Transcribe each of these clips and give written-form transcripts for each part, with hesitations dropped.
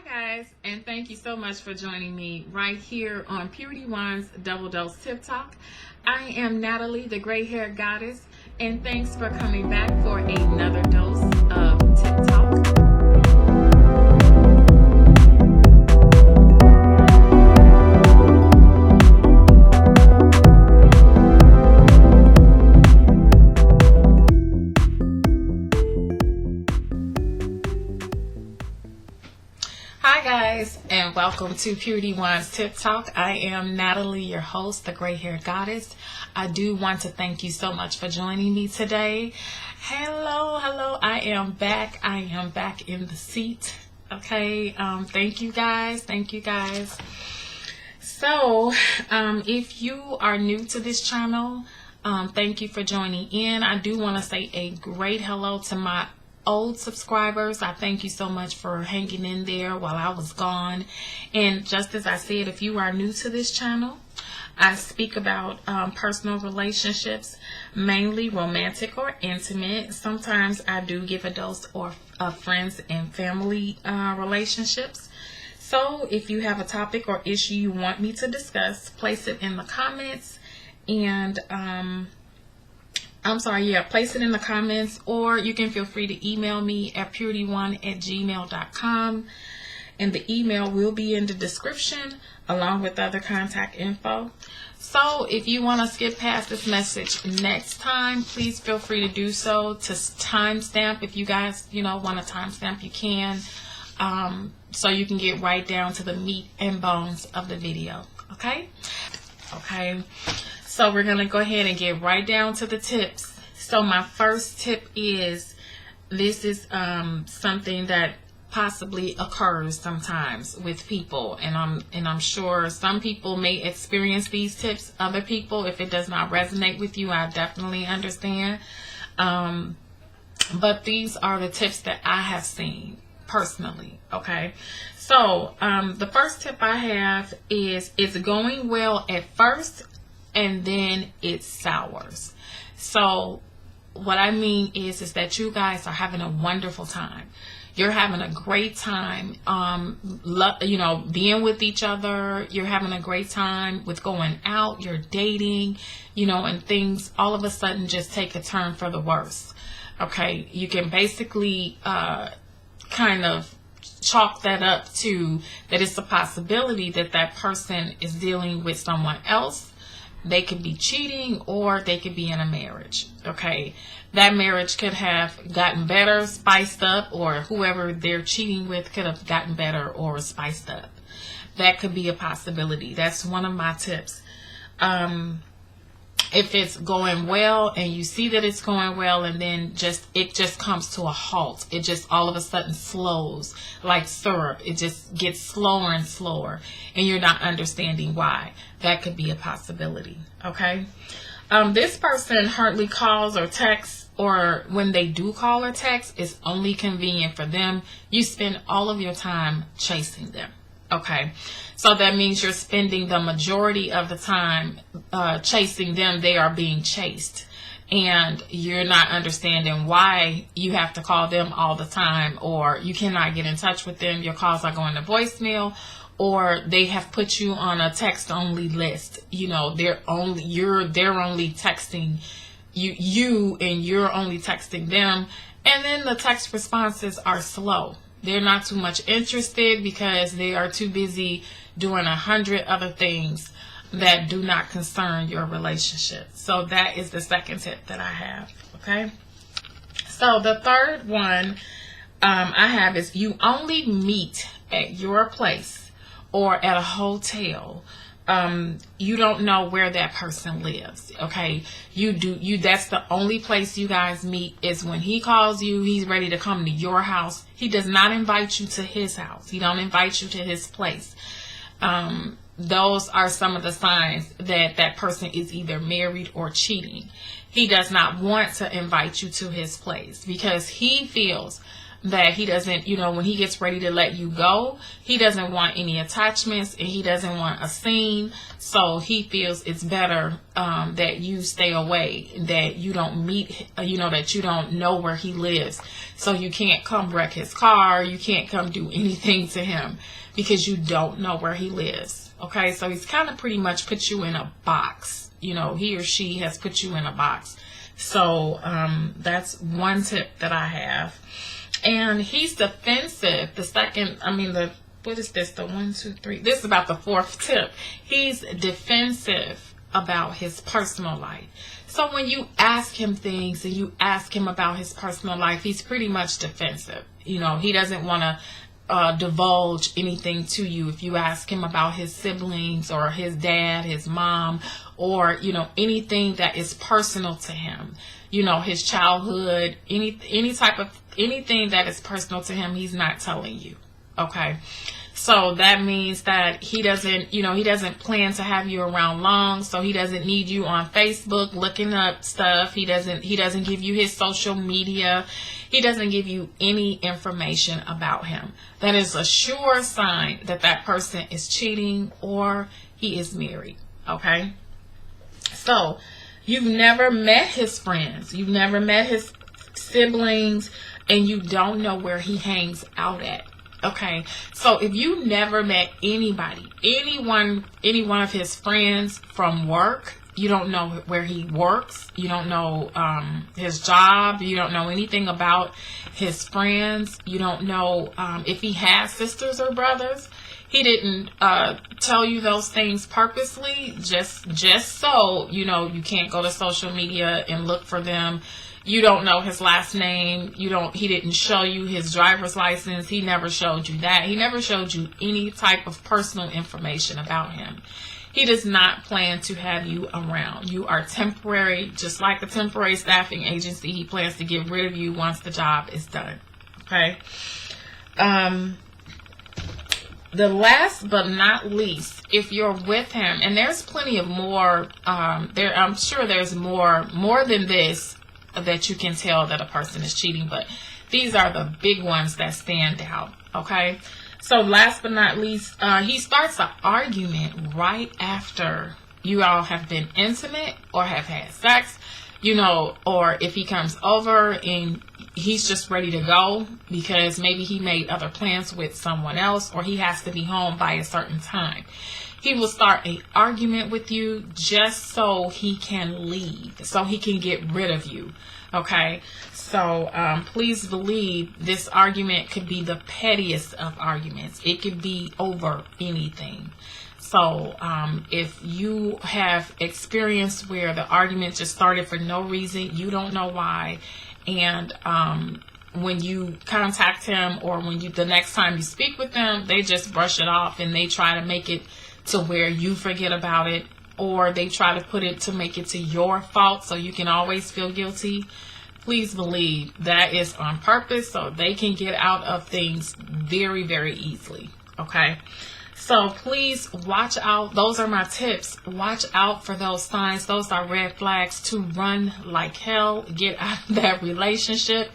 guys, and thank you so much for joining me right here on Purity One's Double Dose Tip Talk. I am Natalie, the gray haired goddess, and thanks for coming back for another dose of Tip Talk. Hi guys, and welcome to Purity One's Tip Talk. I am Natalie, your host, the gray haired goddess. I do want to thank you so much for joining me today. Hello, I am back. I am back in the seat. Okay, thank you guys. So, if you are new to this channel, thank you for joining in. I do want to say a great hello to my old subscribers. I thank you so much for hanging in there while I was gone. And just as I said, if you are new to this channel, I speak about personal relationships, mainly romantic or intimate. Sometimes I do give a dose of friends and family relationships. So if you have a topic or issue you want me to discuss, place it in the comments and place it in the comments, or you can feel free to email me at puriteeone@gmail.com, and the email will be in the description along with other contact info. So if you want to skip past this message next time, please feel free to do so. To timestamp, if you guys want to timestamp, you can, so you can get right down to the meat and bones of the video. Okay. So we're going to go ahead and get right down to the tips. So my first tip is, this is something that possibly occurs sometimes with people, and I'm sure some people may experience these tips. Other people, if it does not resonate with you, I definitely understand. But these are the tips that I have seen personally. Okay. So the first tip I have is, it's going well at first and then it sours. So what I mean is that you guys are having a wonderful time. You're having a great time, being with each other. You're having a great time with going out. You're dating, and things all of a sudden just take a turn for the worse. Okay, you can basically kind of chalk that up to that it's a possibility that that person is dealing with someone else. They could be cheating, or they could be in a marriage. Okay, that marriage could have gotten better, spiced up, or whoever they're cheating with could have gotten better or spiced up. That could be a possibility. That's one of my tips. If it's going well and you see that it's going well, and then it just comes to a halt, it just all of a sudden slows like syrup. It just gets slower and slower, and you're not understanding why. That could be a possibility. Okay. This person hardly calls or texts, or when they do call or text, it's only convenient for them. You spend all of your time chasing them. Okay, so that means you're spending the majority of the time chasing them. They are being chased, and you're not understanding why you have to call them all the time, or you cannot get in touch with them. Your calls are going to voicemail, or they have put you on a text only list. They're only texting you, and you're only texting them, and then the text responses are slow. They're not too much interested because they are too busy doing 100 other things that do not concern your relationship. So that is the second tip that I have. Okay. So the third one I have is, you only meet at your place or at a hotel. You don't know where that person lives. Okay, that's the only place you guys meet, is when he calls you. He's ready to come to your house. He does not invite you to his house. He don't invite you to his place. Those are some of the signs that that person is either married or cheating. He does not want to invite you to his place because he feels that he doesn't, when he gets ready to let you go, he doesn't want any attachments and he doesn't want a scene. So he feels it's better that you stay away, that you don't meet, that you don't know where he lives. So you can't come wreck his car. You can't come do anything to him because you don't know where he lives. Okay, so he's kind of pretty much put you in a box. He or she has put you in a box. So that's one tip that I have. And he's defensive. What is this? The 1, 2, 3. This is about the 4th tip. He's defensive about his personal life. So when you ask him things and you ask him about his personal life, he's pretty much defensive. He doesn't want to divulge anything to you. If you ask him about his siblings or his dad, his mom, or anything that is personal to him, his childhood, anything that is personal to him, he's not telling you. Okay, so that means that he doesn't plan to have you around long. So he doesn't need you on Facebook looking up stuff. He doesn't give you his social media. He doesn't give you any information about him. That is a sure sign that that person is cheating or he is married. Okay, so you've never met his friends, you've never met his siblings, and you don't know where he hangs out at. Okay, so if you never met any one of his friends from work, you don't know where he works, you don't know his job, you don't know anything about his friends, you don't know if he has sisters or brothers. He didn't tell you those things purposely, just so you can't go to social media and look for them. You don't know his last name. He didn't show you his driver's license. He never showed you that. He never showed you any type of personal information about him. He does not plan to have you around. You are temporary, just like a temporary staffing agency. He plans to get rid of you once the job is done. Okay. The last but not least, if you're with him, and there's plenty of more, I'm sure there's more than this that you can tell that a person is cheating, but these are the big ones that stand out. Okay, so last but not least, he starts an argument right after you all have been intimate or have had sex, or if he comes over and he's just ready to go because maybe he made other plans with someone else, or he has to be home by a certain time. He will start an argument with you just so he can leave, so he can get rid of you. Okay, so please believe this argument could be the pettiest of arguments. It could be over anything. So if you have experience where the argument just started for no reason, you don't know why, and when you contact him or the next time you speak with them, they just brush it off and they try to make it to where you forget about it, or they try to put it to make it to your fault so you can always feel guilty. Please believe that is on purpose so they can get out of things very, very easily. Okay, so please watch out. Those are my tips. Watch out for those signs. Those are red flags to run like hell. Get out of that relationship.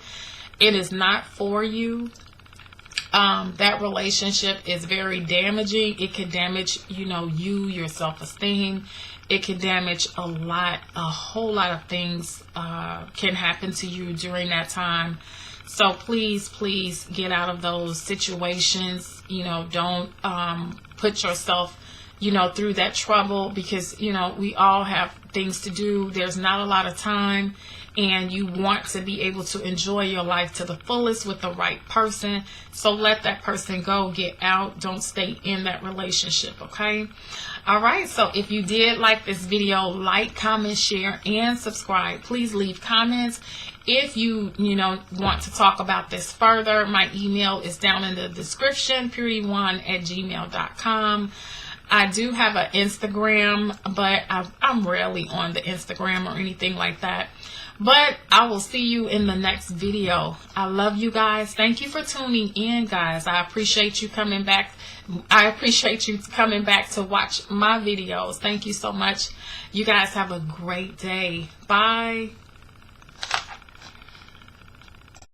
It is not for you. That relationship is very damaging. It could damage, your self-esteem. It can damage a whole lot of things can happen to you during that time. So please get out of those situations. Don't put yourself, through that trouble, because, we all have things to do. There's not a lot of time, and you want to be able to enjoy your life to the fullest with the right person. So let that person go, get out. Don't stay in that relationship. Okay. All right. So if you did like this video, like, comment, share, and subscribe. Please leave comments. If you want to talk about this further, my email is down in the description, puriteeone@gmail.com. I do have an Instagram, but I'm rarely on the Instagram or anything like that. But I will see you in the next video. I love you guys. Thank you for tuning in, guys. I appreciate you coming back. I appreciate you coming back to watch my videos. Thank you so much. You guys have a great day. Bye.